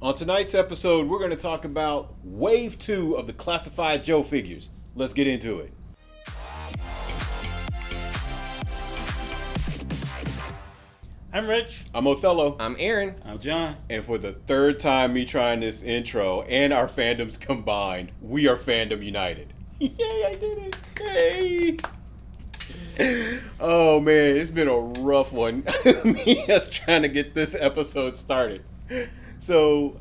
On tonight's episode, we're going to talk about Wave 2 of the Classified Joe figures. Let's get into it. I'm Rich. I'm Othello. I'm Aaron. I'm John. And for the third time me trying this intro and our fandoms combined, we are Fandom United. Yay, I did it. Hey. Oh man, it's been a rough one. Me just trying to get this episode started. So,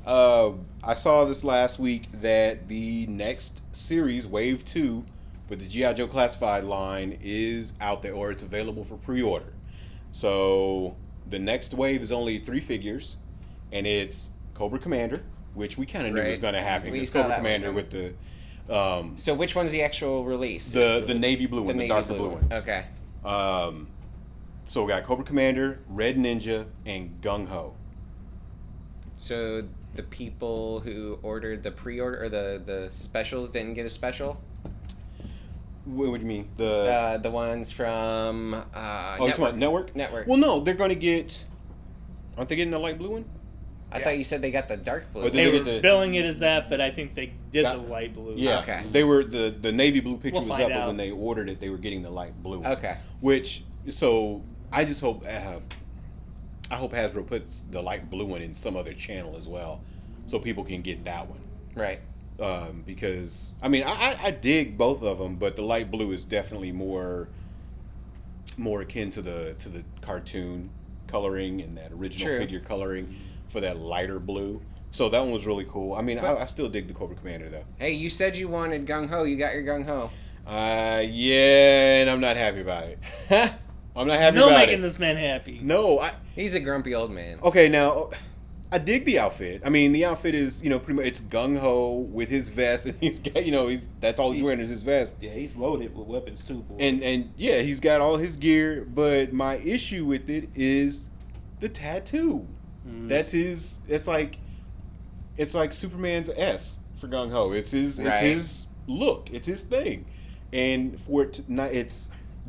I saw this last week that the next series, Wave 2, for the G.I. Joe Classified line is out there, or it's available for pre-order. So, the next wave is only 3 figures, and it's Cobra Commander, which we kind of knew was going to happen. It's Cobra Commander with the... so which one's the actual release? The navy blue one, the darker blue one. Okay. So we got Cobra Commander, Red Ninja, and Gung Ho. So the people who ordered the pre-order or the specials didn't get a special? What do you mean? The ones from you talking about Network? Network. Well, no, they're going to get... Aren't they getting the light blue one? I thought you said they got the dark blue. They were billing it as that, but I think they did the light blue. Yeah, okay. They were the navy blue picture was up, but out. when they ordered it, they were getting the light blue one. Okay. Which, so I just hope I hope Hasbro puts the light blue one in some other channel as well, so people can get that one. Right. Because I mean I dig both of them, but the light blue is definitely more akin to the cartoon coloring and that original figure coloring for that lighter blue. So that one was really cool. I mean, I still dig the Cobra Commander though. Hey, you said you wanted Gung Ho. You got your Gung Ho. Yeah, and I'm not happy about it. I'm not happy No about it. making this man happy. No, He's a grumpy old man. Okay, now I dig the outfit. I mean, the outfit is, pretty much, it's Gung Ho with his vest, and he's got, that's all he's wearing is his vest. Yeah, he's loaded with weapons too, boy. And yeah, he's got all his gear, but my issue with it is the tattoo. That's his. It's like Superman's S for Gung Ho. It's his look. It's his thing, and for it to not,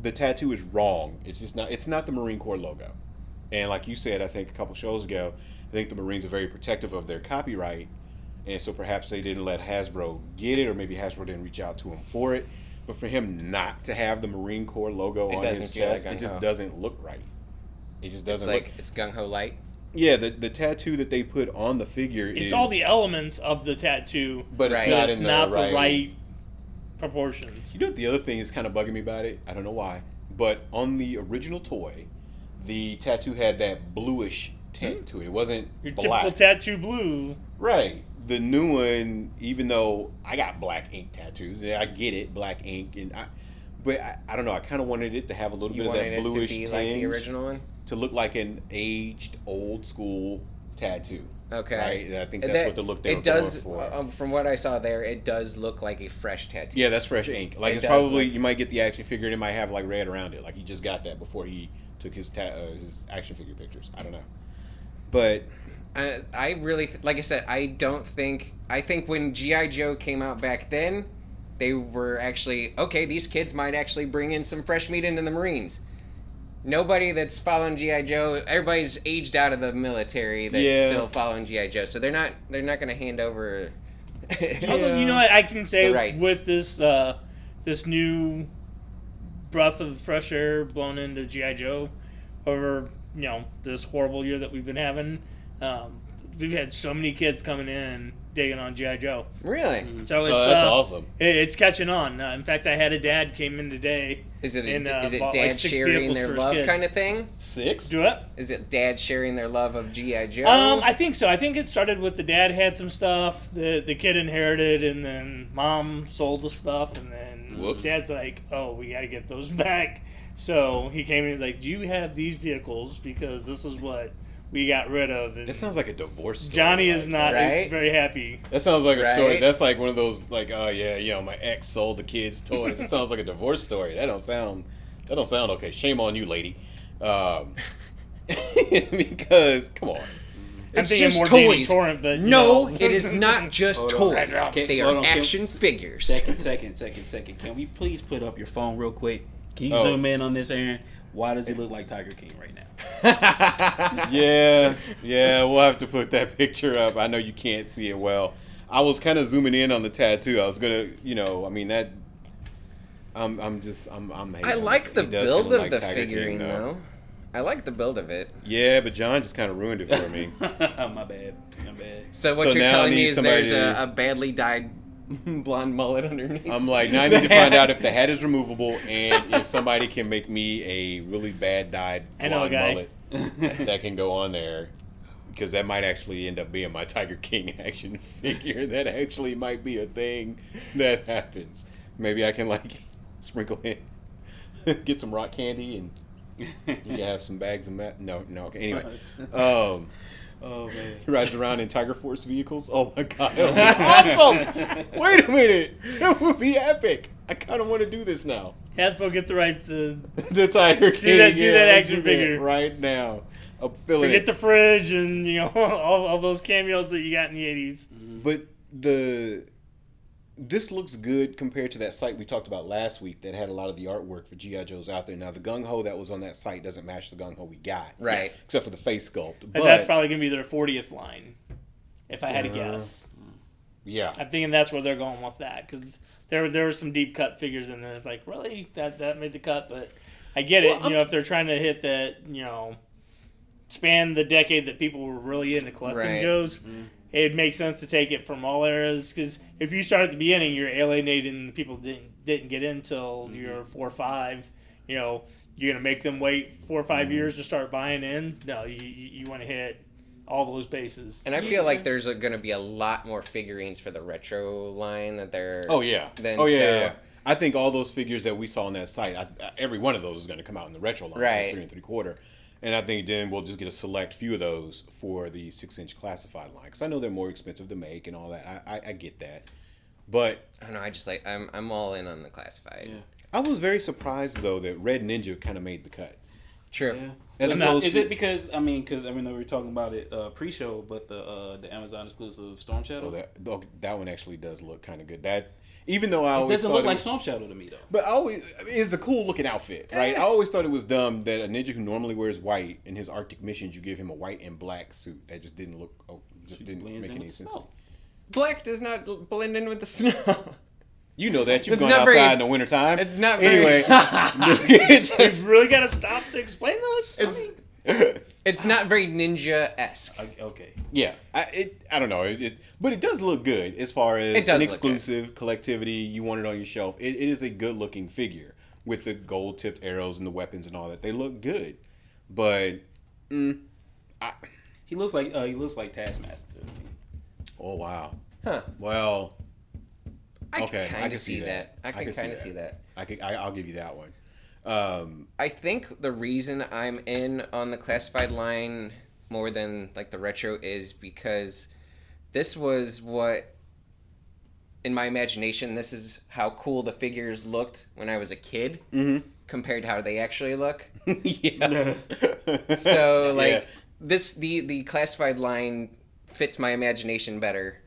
the tattoo is wrong. It's just not. It's not the Marine Corps logo, and like you said, I think a couple shows ago, I think the Marines are very protective of their copyright, and so perhaps they didn't let Hasbro get it, or maybe Hasbro didn't reach out to him for it. But for him not to have the Marine Corps logo on his chest, it just doesn't look right. It just doesn't look. It's Gung Ho light. Yeah, the tattoo that they put on the figure is... It's all the elements of the tattoo, but it's not the right proportions. You know what the other thing is kind of bugging me about it? I don't know why. But on the original toy, the tattoo had that bluish tint to it. It wasn't Your black. typical tattoo blue. Right. The new one, even though I got black ink tattoos, I get it, black ink, but I don't know. I kind of wanted it to have a little bit of that bluish tinge. You wanted it to be like the original one? To look like an aged, old school tattoo. Okay. Right? I think that's what the look they were going for. From what I saw there, it does look like a fresh tattoo. Yeah, that's fresh ink. Like it's probably you might get the action figure and it might have like red around it. Like he just got that before he took his action figure pictures. I don't know, but I really like I said I think when G.I. Joe came out back then, they were actually okay. These kids might actually bring in some fresh meat into the Marines. Nobody that's following G.I. Joe, everybody's aged out of the military that's still following G.I. Joe, so they're not going to hand over. Although, you know what I can say with this this new breath of fresh air blown into G.I. Joe over this horrible year that we've been having, we've had so many kids coming in and digging on G.I. Joe. Really? So it's that's awesome. It's catching on. In fact, I had a dad came in today. Is it dad sharing their love kind of thing? 6? Do it? Is it dad sharing their love of G.I. Joe? I think so. I think it started with the dad had some stuff, the kid inherited, and then mom sold the stuff, and then dad's like, oh, we got to get those back. So he came in and he's like, do you have these vehicles? Because this is what we got rid of. And that sounds like a divorce story. Johnny is not very happy. That sounds like a story. That's like one of those, like, oh yeah, my ex sold the kids toys. It sounds like a divorce story. That don't sound okay. Shame on you, lady. Because come on. It's just toys. Torrent, no, it is not just toys. They are action figures. Second. Can we please put up your phone real quick? Can you zoom in on this, Aaron? Why does he look like Tiger King right now? Yeah, we'll have to put that picture up. I know you can't see it well. I was kind of zooming in on the tattoo. I was gonna, I mean that. I'm I like the build of the figurine though. I like the build of it. Yeah, but John just kind of ruined it for me. My bad. So what you're telling me is there's a badly dyed blonde mullet underneath? I'm like, now I need to find out if the hat is removable and if somebody can make me a really bad dyed blonde mullet that can go on there. Because that might actually end up being my Tiger King action figure. That actually might be a thing that happens. Maybe I can sprinkle in, get some rock candy, and you can have some bags of No. Okay. Anyway, oh man, he rides around in Tiger Force vehicles. Oh my god, that would be awesome! Wait a minute, that would be epic. I kind of want to do this now. Hasbro, get the rights to the Tiger King. Do that action figure right now. I'm feeling Forget the fridge and all those cameos that you got in the 80s. But this looks good compared to that site we talked about last week that had a lot of the artwork for G.I. Joes out there. Now, the Gung Ho that was on that site doesn't match the Gung Ho we got. Right. Except for the face sculpt. But that's probably going to be their 40th line, if I had to guess. Yeah. I'm thinking that's where they're going with that, because there were some deep cut figures in there. It's like, really? That made the cut? But I get it. If they're trying to hit that, span the decade that people were really into collecting Joes, it makes sense to take it from all eras, because if you start at the beginning, you're alienating the people didn't get in until you're 4 or 5. You're gonna make them wait 4 or 5 years to start buying in. No, you want to hit all those bases. And I feel like there's going to be a lot more figurines for the retro line that they're. Oh yeah. Yeah. I think all those figures that we saw on that site, every one of those is going to come out in the retro line, right? 3 3/4. And I think then we'll just get a select few of those for the 6-inch classified line, because I know they're more expensive to make and all that. I get that, but I don't know. I just I'm all in on the classified. Yeah. I was very surprised though that Red Ninja kind of made the cut. True. Yeah. Is it because we were talking about it pre-show, but the Amazon exclusive Storm Shadow? That one actually does look kind of good. That. Even though it doesn't look like Storm Shadow to me though. But it's a cool looking outfit, right? I always thought it was dumb that a ninja who normally wears white in his Arctic missions, you give him a white and black suit. That just didn't look. Didn't make any sense. Black does not blend in with the snow. You know that you've gone outside in the wintertime. It's not anyway. You really got to stop to explain this. It's not very ninja-esque. Okay. Yeah, I don't know. But it does look good as far as an exclusive collectivity. You want it on your shelf. It is a good-looking figure with the gold-tipped arrows and the weapons and all that. They look good, but he looks like Taskmaster. Oh wow. Huh. Well. I can see that. I can kind of see that. I'll give you that one. I think the reason I'm in on the classified line more than the retro is because this was what, in my imagination, this is how cool the figures looked when I was a kid compared to how they actually look. Yeah. So the classified line fits my imagination better.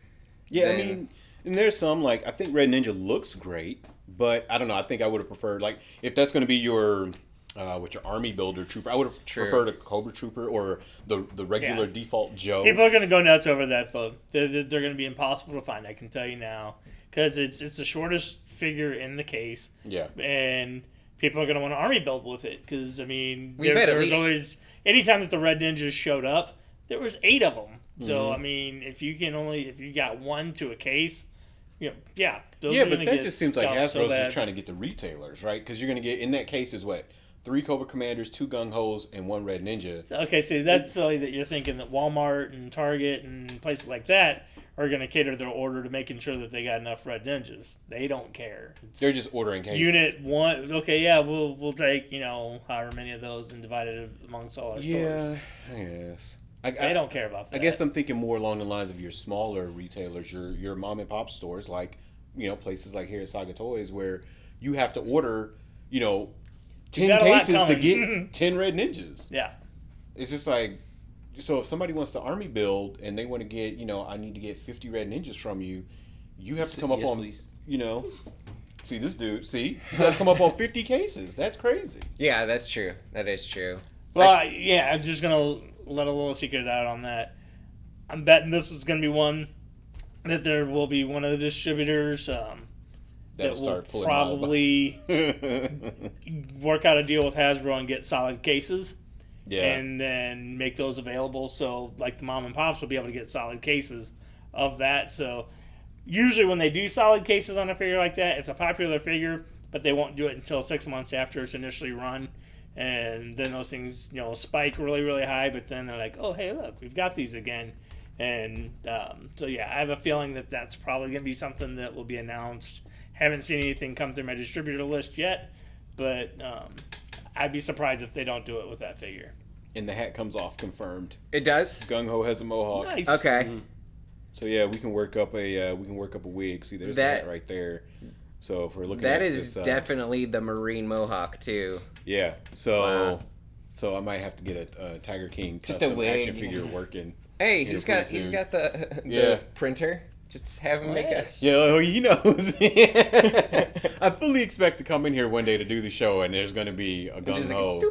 Yeah, and there's some I think Red Ninja looks great. But I don't know. I think I would have preferred if that's going to be your army builder trooper. I would have preferred a Cobra Trooper or the regular default Joe. People are going to go nuts over that though. They're going to be impossible to find. I can tell you now, because it's the shortest figure in the case. Yeah. And people are going to want to army build with it because there's always anytime that the Red Ninjas showed up, there was 8 of them. So if you got 1 to a case. Yeah, but that just seems like Hasbro's just trying to get the retailers, right? Because you're going to get, in that case, is 3 Cobra Commanders, 2 Gung Hos, and 1 Red Ninja. Okay, so that's silly that you're thinking that Walmart and Target and places like that are going to cater their order to making sure that they got enough Red Ninjas. They don't care. They're just ordering cases. Unit 1, okay, yeah, we'll take, however many of those and divide it amongst all our stores. Yeah, I guess. They don't care about that. I guess I'm thinking more along the lines of your smaller retailers, your mom and pop stores, places like here at Saga Toys, where you have to order, 10 cases to get 10 Red Ninjas. Yeah. It's just so if somebody wants to army build and they want to get, I need to get 50 Red Ninjas from you, you have to come up on, please. See this dude. See, you gotta come up on 50 cases. That's crazy. Yeah, that's true. That is true. Well, I'm just gonna let a little secret out on that. I'm betting this is gonna be one that there will be one of the distributors that will probably work out a deal with Hasbro and get solid cases. Yeah. And then make those available, so like the mom and pops will be able to get solid cases of that. So usually when they do solid cases on a figure like that, it's a popular figure, but they won't do it until 6 months after it's initially run. And then those things, spike really, really high, but then they're like, oh, hey, look, we've got these again. And so, yeah, I have a feeling that that's probably going to be something that will be announced. Haven't seen anything come through my distributor list yet, but I'd be surprised if they don't do it with that figure. And the hat comes off confirmed. It does? Gung Ho has a mohawk. Nice. Okay. Mm-hmm. So yeah, we can work up a wig. See, there's that right there. So if we're looking that at is this, definitely the Marine mohawk too. Yeah. So I might have to get a Tiger King custom action figure working. Hey, he's got the printer. Just have him make us. Yeah, he knows. I fully expect to come in here one day to do the show, and there's going to be a Gung Ho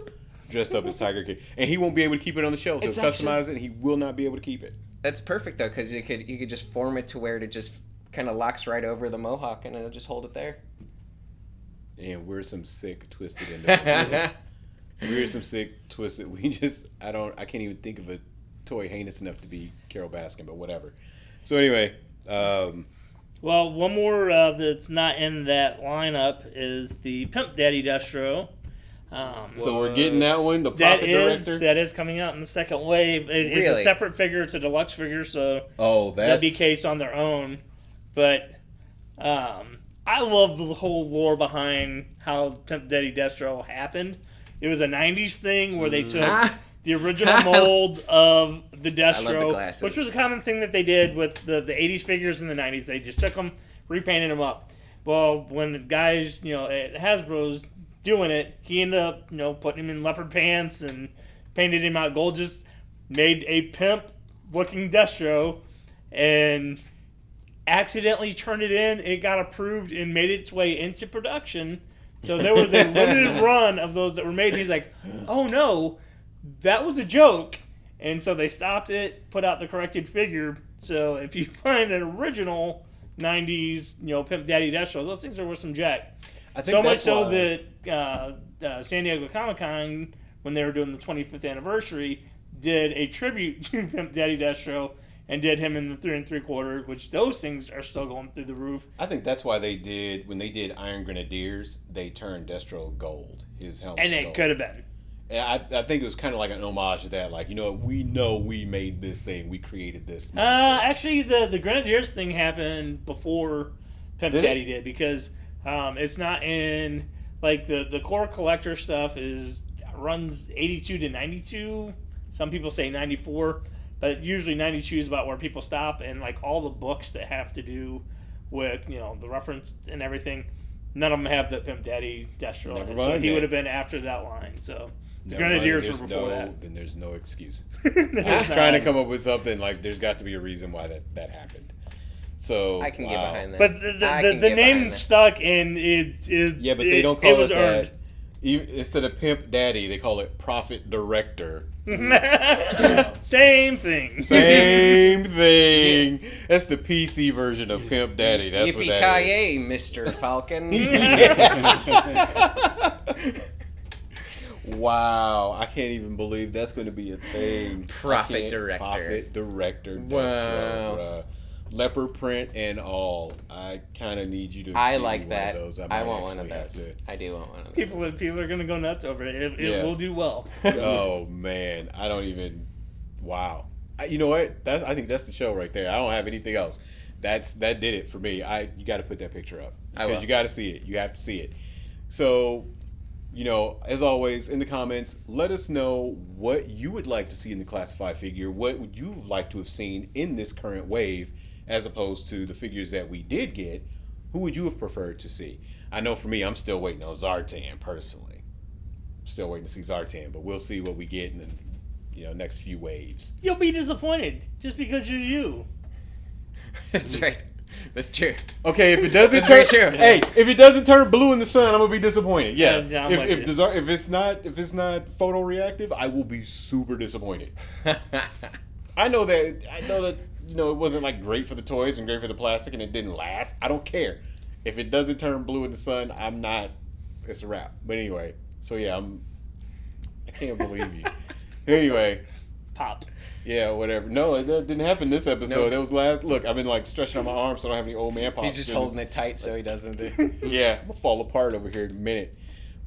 dressed up as Tiger King, and he won't be able to keep it on the shelf. So customize it, and he will not be able to keep it. That's perfect though, because you could just form it to where it just kind of locks right over the mohawk, and it'll just hold it there. And we're some sick, twisted individuals. We're some sick, twisted. I can't even think of a toy heinous enough to be Carol Baskin, but whatever. So anyway. Well, one more that's not in that lineup is the Pimp Daddy Destro. So we're getting that one, the Profit Director? That is coming out in the second wave. It's a separate figure. It's a deluxe figure, so that'd be case on their own. But I love the whole lore behind how Pimp Daddy Destro happened. It was a 90s thing where they took the original mold of the Destro, which was a common thing that they did with the 80s figures in the 90s. They just took them, repainted them up. Well, when the guys, at Hasbro's doing it, he ended up, putting him in leopard pants and painted him out gold, just made a pimp-looking Destro and accidentally turned it in. It got approved and made its way into production. So there was a limited run of those that were made. And he's like, oh, no. That was a joke, and so they stopped it, put out the corrected figure. So if you find an original 90s, Pimp Daddy Destro, those things are worth some jack. I think so much so that San Diego Comic-Con, when they were doing the 25th anniversary, did a tribute to Pimp Daddy Destro and did him in the 3 3/4, which those things are still going through the roof. I think that's why when they did Iron Grenadiers, they turned Destro gold, his helmet. And it could have been. I think it was kind of like an homage to that. Like, we know we made this thing. We created this. Actually, the Grenadiers thing happened before Pimp Daddy did, because it's not in, like, the core collector stuff runs 82 to 92. Some people say 94, but usually 92 is about where people stop, and, like, all the books that have to do with, the reference and everything, none of them have the Pimp Daddy Destro in it. So he would have been after that line, so... The Grenadiers were before that. Then there's no excuse. I was trying to come up with something like there's got to be a reason why that happened. So I can get behind that. But the name stuck, and it but they don't call it that. Instead of Pimp Daddy, they call it Profit Director. Same thing. Same thing. That's the PC version of Pimp Daddy. That's what that is. Yippee-ki-yay, Mr. Falcon. Wow, I can't even believe that's going to be a thing. Profit Director. Destro, leopard print and all. I kind of need you to. I like that. One of those. I want one of those. I do want one of those. People are going to go nuts over it. It will do well. Oh man, I don't even. Wow. You know what? I think that's the show right there. I don't have anything else. That did it for me. You got to put that picture up because you got to see it. You have to see it. So. As always, in the comments, let us know what you would like to see in the Classified figure. What would you like to have seen in this current wave, as opposed to the figures that we did get? Who would you have preferred to see? I know for me, I'm still waiting on Zartan, personally. Still waiting to see Zartan, but we'll see what we get in the next few waves. You'll be disappointed, just because you're you. That's right. That's true. Okay, if it doesn't That's turn, very true. hey, if it doesn't turn blue in the sun, I'm gonna be disappointed. Yeah, Yeah, I'm with you. if it's not photoreactive, I will be super disappointed. I know that it wasn't like great for the toys and great for the plastic, and it didn't last. I don't care. If it doesn't turn blue in the sun, I'm not. It's a wrap. But anyway, so yeah, I can't believe you. Anyway, Pop. yeah, whatever. No, it didn't happen this episode. Nope. That was last. Look, I've been like stretching out my arms so I don't have any old man pops. He's just holding it tight so he doesn't. Yeah, I'm gonna fall apart over here in a minute.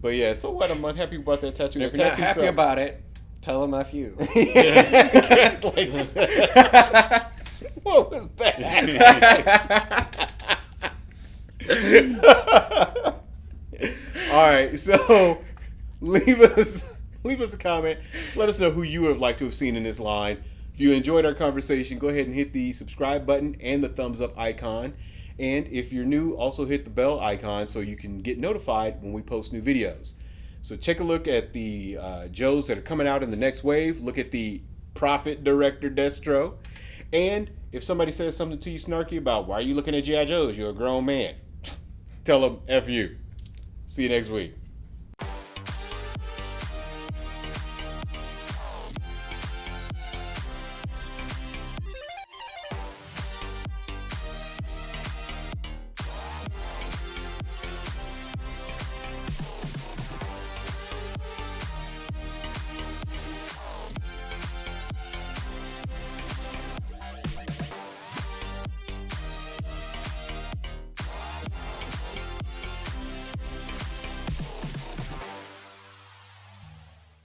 But yeah, so what? I'm unhappy about that tattoo. If you're not happy about it, tell him F you. What was that? All right, so leave us a comment. Let us know who you would have liked to have seen in this line. If you enjoyed our conversation, go ahead and hit the subscribe button and the thumbs up icon. And if you're new, also hit the bell icon so you can get notified when we post new videos. So take a look at the Joes that are coming out in the next wave. Look at the Prophet Director Destro. And if somebody says something to you snarky about why are you looking at G.I. Joes, you're a grown man, tell them F you. See you next week.